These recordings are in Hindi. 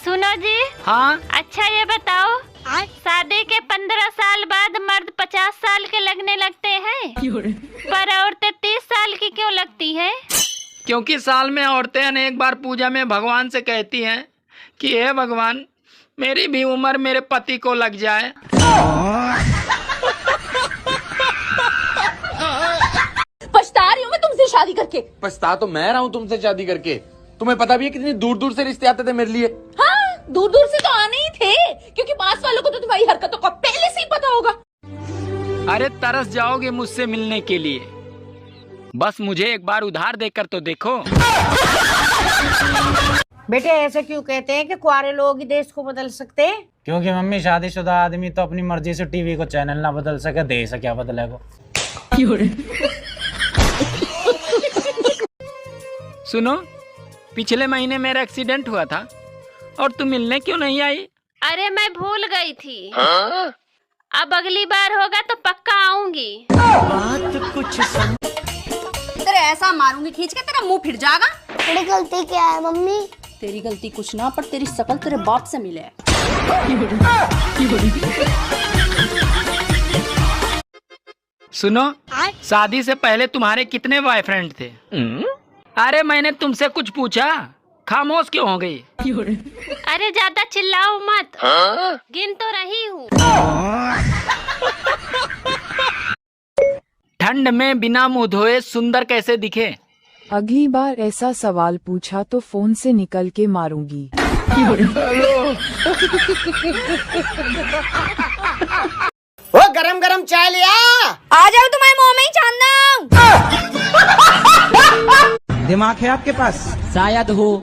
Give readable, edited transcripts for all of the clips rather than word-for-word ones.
सुनो जी। हाँ। अच्छा ये बताओ, शादी के 15 साल बाद मर्द 50 साल के लगने लगते हैं, पर औरतें 30 साल की क्यों लगती हैं? क्योंकि साल में औरतें अनेक बार पूजा में भगवान से कहती हैं कि हे भगवान, मेरी भी उम्र मेरे पति को लग जाए। पछता रही हूँ मैं तुमसे शादी करके। पछता तो मैं रहा हूँ तुमसे शादी करके। तुम्हें पता भी है कितनी दूर दूर से रिश्ते आते थे मेरे लिए। हाँ, दूर दूर से तो आने ही थे, क्योंकि पास वालों को तो तुम्हारी हरकतों का पहले से ही पता होगा। अरे तरस जाओगे मुझसे मिलने के लिए, बस मुझे एक बार उधार देकर तो देखो। बेटे ऐसे क्यों कहते हैं कि कुंवारे लोग ही देश को बदल सकते हैं? क्योंकि मम्मी शादीशुदा आदमी तो अपनी मर्जी से टीवी को चैनल ना बदल सके, देश क्या बदलेगा। सुनो, पिछले महीने मेरा एक्सीडेंट हुआ था और तुम मिलने क्यों नहीं आई? अरे मैं भूल गई थी। अब अगली बार होगा तो पक्का आऊंगी। तेरे ऐसा मारूंगी खींच के तेरा मुंह फिर जाएगा। तेरी गलती क्या है मम्मी? तेरी गलती कुछ ना, पर तेरी शकल तेरे बाप से मिले। सुनो, शादी से पहले तुम्हारे कितने बॉयफ्रेंड थे? अरे मैंने तुमसे कुछ पूछा, खामोश क्यों हो गई? अरे ज्यादा चिल्लाओ मत। गिन तो रही हूँ। ठंड में बिना मुंह धोए सुंदर कैसे दिखे? अगली बार ऐसा सवाल पूछा तो फोन से निकल के मारूंगी। ओ गरम गरम चाय लिया। आ जाओ, तुम्हारे मुंह में ही छानना। दिमाग है आपके पास? शायद हो।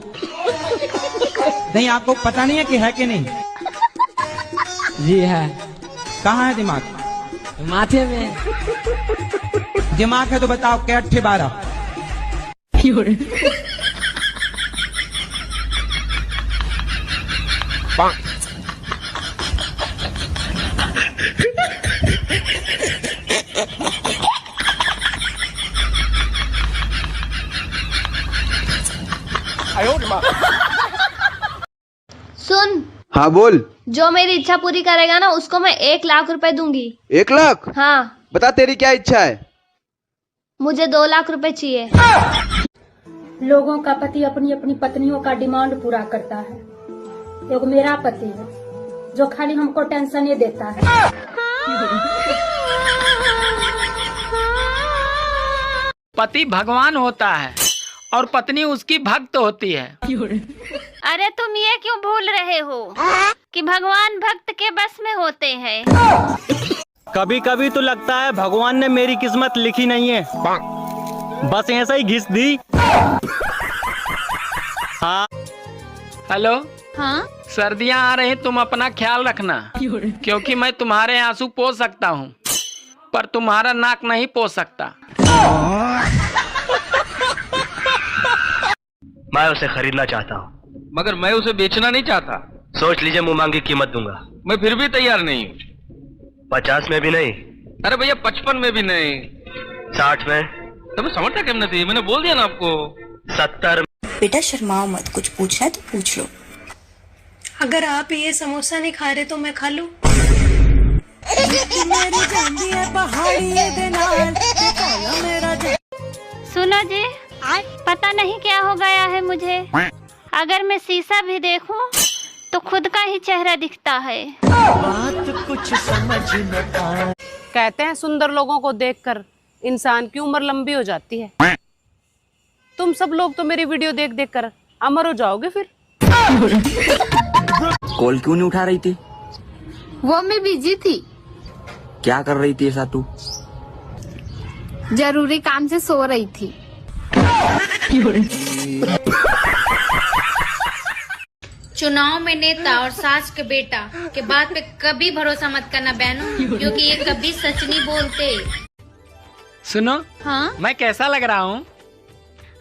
नहीं, आपको पता नहीं है कि है कि नहीं? जी है। कहाँ है दिमाग? माथे में। दिमाग है तो बताओ क्या 8 12? सुन। हाँ बोल। जो मेरी इच्छा पूरी करेगा ना, उसको मैं 1 लाख रुपए दूंगी। 1 लाख? हाँ। बता तेरी क्या इच्छा है? मुझे 2 लाख रुपए चाहिए। लोगों का पति अपनी अपनी पत्नियों का डिमांड पूरा करता है। एक मेरा पति है जो खाली हमको टेंशन ही देता है। पति भगवान होता है और पत्नी उसकी भक्त होती है। अरे तुम ये क्यों भूल रहे हो कि भगवान भक्त के बस में होते हैं। कभी कभी तो लगता है भगवान ने मेरी किस्मत लिखी नहीं है, बस ऐसा ही घिस दी। हाँ। हेलो। हाँ। सर्दियाँ आ रही, तुम अपना ख्याल रखना, क्योंकि मैं तुम्हारे आंसू पोंछ सकता हूँ पर तुम्हारा नाक नहीं पोंछ सकता। मैं उसे खरीदना चाहता हूँ, मगर मैं उसे बेचना नहीं चाहता। सोच लीजिए, मुंह मांगी कीमत दूंगा। मैं फिर भी तैयार नहीं हूँ। 50 में भी नहीं। अरे भैया 55 में भी नहीं। 60 में? तुम्हें समझता क्यों नहीं? मैंने बोल दिया ना आपको। 70। बेटा शर्माओ मत, कुछ पूछना है तो पूछ लो। अगर आप ये समोसा नहीं खा रहे तो मैं खा लूं? सुनो जी, पता नहीं क्या हो गया है मुझे। अगर मैं शीशा भी देखूं तो खुद का ही चेहरा दिखता है। बात कुछ समझ न। कहते हैं सुंदर लोगों को देखकर इंसान की उम्र लंबी हो जाती है। तुम सब लोग तो मेरी वीडियो देख देख कर अमर हो जाओगे फिर। कॉल क्यों नहीं उठा रही थी? वो मैं बिजी थी। क्या कर रही थी ऐसा तू? जरूरी काम से सो रही थी। चुनाव में नेता और सास के बेटा के बात पे कभी भरोसा मत करना बहनों, क्योंकि ये कभी सच नहीं बोलते। सुनो। हाँ? मैं कैसा लग रहा हूँ?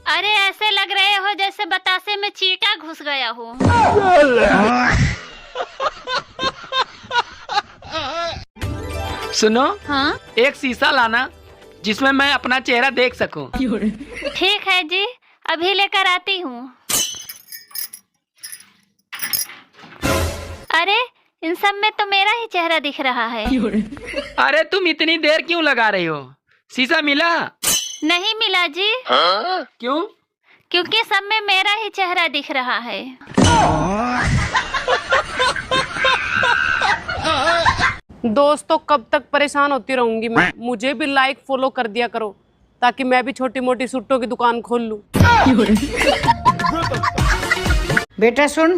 अरे ऐसे लग रहे हो जैसे बतासे में चींटा घुस गया हो। सुनो। हाँ? एक शीशा लाना जिसमें मैं अपना चेहरा देख सकूं। ठीक है जी, अभी लेकर आती हूँ। अरे इन सब में तो मेरा ही चेहरा दिख रहा है। अरे तुम इतनी देर क्यों लगा रही हो? शीशा मिला? नहीं मिला जी। क्यों? क्योंकि सब में मेरा ही चेहरा दिख रहा है। दोस्तों कब तक परेशान होती रहूंगी मैं? मुझे भी लाइक फॉलो कर दिया करो ताकि मैं भी छोटी मोटी सुट्टों की दुकान खोल लूं। बेटा सुन।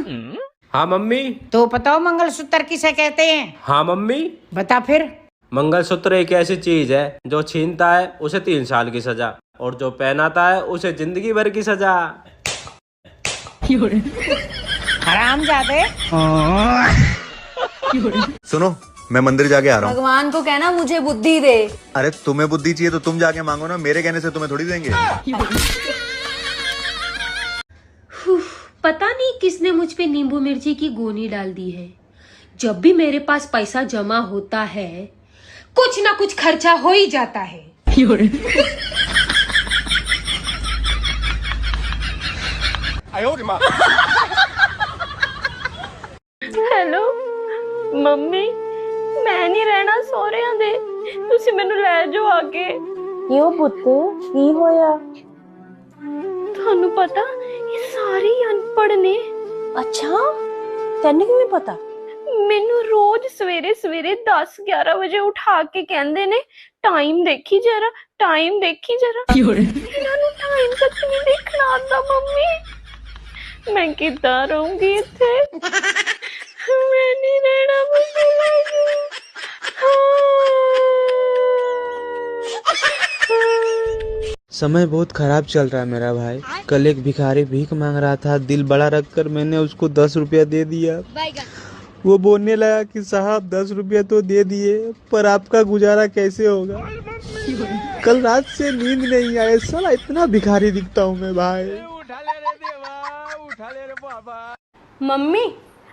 हाँ मम्मी। तो बताओ मंगलसूत्र किसे कहते हैं? हाँ मम्मी। बता फिर। मंगलसूत्र एक ऐसी चीज है जो छीनता है उसे 3 साल की सजा, और जो पहनाता है उसे जिंदगी भर की सजा। हरामजादे। सुनो, मैं मंदिर जाके आ रहा हूँ। भगवान को कहना मुझे बुद्धि दे। अरे तुम्हें बुद्धि चाहिए तो तुम जाके मांगो ना, मेरे कहने से तुम्हें थोड़ी देंगे। पता नहीं किसने मुझ पे नींबू मिर्ची की गोनी डाल दी है। जब भी मेरे पास पैसा जमा होता है कुछ ना कुछ खर्चा हो ही जाता है। हेलो ਮੰਮੀ, ਮੈਂ ਨਹੀਂ ਰਹਿਣਾ ਸਹੁਰਿਆਂ ਦੇ, ਤੁਸੀਂ ਮੈਨੂੰ ਲੈ ਜਾਓ ਆਗੇ। क्यों पुੱਤ की होया? ਤੁਹਾਨੂੰ ਪਤਾ ਇਹ ਸਾਰੇ ਹੀ ਅਨਪੜ੍ਹ ਨੇ। अच्छा ਤੈਨੂੰ ਕਿਵੇਂ ਪਤਾ? ਮੈਨੂੰ ਰੋਜ਼ ਸਵੇਰੇ ਸਵੇਰੇ 10-11 ਵਜੇ ਉਠਾ ਕੇ ਕਹਿੰਦੇ ਨੇ ਟਾਈਮ ਦੇਖੀ ਜਰਾ, ਟਾਈਮ ਦੇਖੀ ਜਰਾ। ਇਹਨਾਂ ਨੂੰ ਟਾਈਮ ਤੱਕ ਨਹੀਂ ਦੇਖਣਾ ਆਉਂਦਾ ਮੰਮੀ। ਮੈਂ ਕਿੱਦਾਂ ਰਹੂੰਗੀ ਇੱਥੇ? मैं नहीं रहना, मुझे समय बहुत खराब चल रहा है मेरा भाई। कल एक भिखारी भीख मांग रहा था, दिल बड़ा रखकर मैंने उसको 10 रुपया दे दिया। वो बोलने लगा कि साहब 10 रुपया तो दे दिए पर आपका गुजारा कैसे होगा। कल रात से नींद नहीं आए, साला इतना भिखारी दिखता हूँ मैं भाई। मम्मी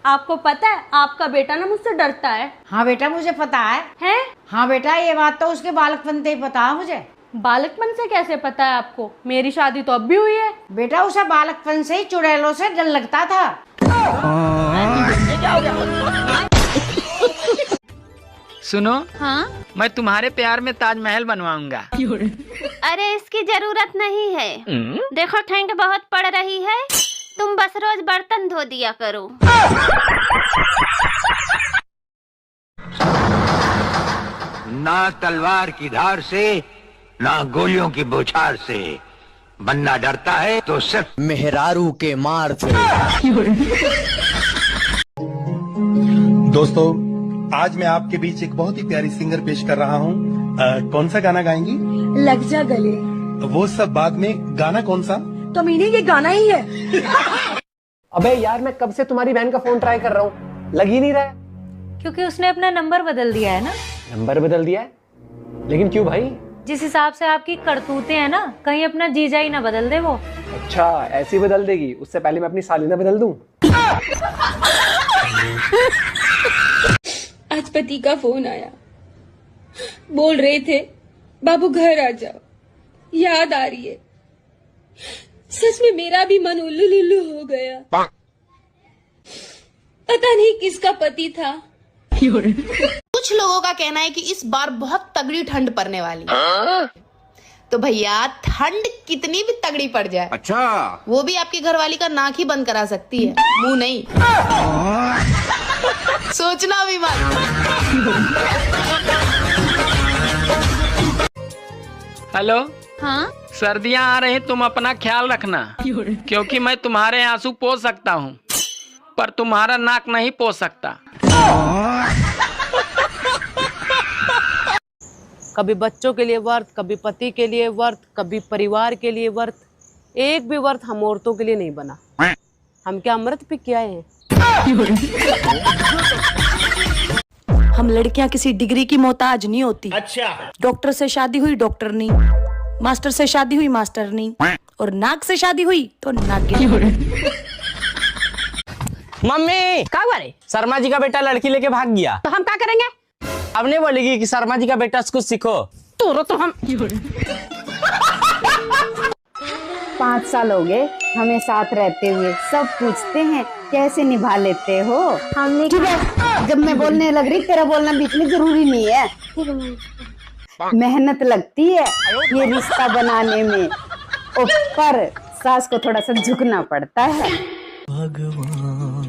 आपको पता है आपका बेटा ना मुझसे डरता है। हाँ बेटा मुझे पता है। हैं? हाँ बेटा ये बात तो उसके बालकपन से ही पता है मुझे। बालकपन से कैसे पता है आपको? मेरी शादी तो अब भी हुई है। बेटा उसे बालकपन से ही चुड़ैलों से डर लगता था। सुनो। हाँ? मैं तुम्हारे प्यार में ताजमहल बनवाऊंगा। अरे इसकी जरूरत नहीं है। देखो ठंड बहुत पड़ रही है, तुम बस रोज बर्तन धो दिया करो। ना तलवार की धार से ना गोलियों की बौछार से, बनना डरता है तो सिर्फ मेहरारू के मार से। दोस्तों आज मैं आपके बीच एक बहुत ही प्यारी सिंगर पेश कर रहा हूँ। कौन सा गाना गाएंगी? लग जा गले। वो सब बाद में, गाना कौन सा? तो मीनिंग ये गाना ही है। अबे यार मैं कब से तुम्हारी बहन का फोन ट्राई कर रहा हूँ, लग ही नहीं रहा है। क्योंकि उसने अपना नंबर बदल दिया है ना। नंबर बदल दिया है? लेकिन क्यों भाई? जिस हिसाब से आपकी करतूतें हैं ना, कहीं अपना जीजा ही ना बदल दे वो। अच्छा ऐसी बदल देगी, उससे पहले मैं अपनी सालीना बदल दूं। आज पति का फोन आया, बोल रहे थे बाबू घर आ जाओ, याद आ रही है। सच में मेरा भी मन उल्लू लुल्लू हो गया। पता नहीं किसका पति था। कुछ लोगों का कहना है कि इस बार बहुत तगड़ी ठंड पड़ने वाली है। तो भैया ठंड कितनी भी तगड़ी पड़ जाए, अच्छा वो भी आपकी घरवाली का नाक ही बंद करा सकती है, मुंह नहीं। सोचना भी मत। हेलो। हाँ? सर्दियाँ आ रही, तुम अपना ख्याल रखना, क्योंकि मैं तुम्हारे आंसू पोंछ सकता हूँ पर तुम्हारा नाक नहीं पोंछ सकता। कभी बच्चों के लिए वर्थ, कभी पति के लिए वर्थ, कभी परिवार के लिए वर्थ। एक भी वर्थ हम औरतों के लिए नहीं बना। हम क्या अमृत पी के आए हैं? हम लड़कियां किसी डिग्री की मोहताज नहीं होती। अच्छा। डॉक्टर से शादी हुई डॉक्टर नहीं, मास्टर से शादी हुई मास्टर नहीं, और नाक से शादी हुई तो नागिन। मम्मी क्या बारे? शर्मा जी का बेटा लड़की लेके भाग गया, तो हम क्या करेंगे? अब नहीं बोलेगी कि शर्मा जी का बेटा कुछ सीखो। तो हम 5 साल हो गए हमें साथ रहते हुए। सब पूछते हैं कैसे निभा लेते हो? हमने जब मैं बोलने लग रही, तेरा बोलना बीच में जरूरी नहीं है। मेहनत लगती है ये रिश्ता बनाने में, पर सास को थोड़ा सा झुकना पड़ता है। भगवान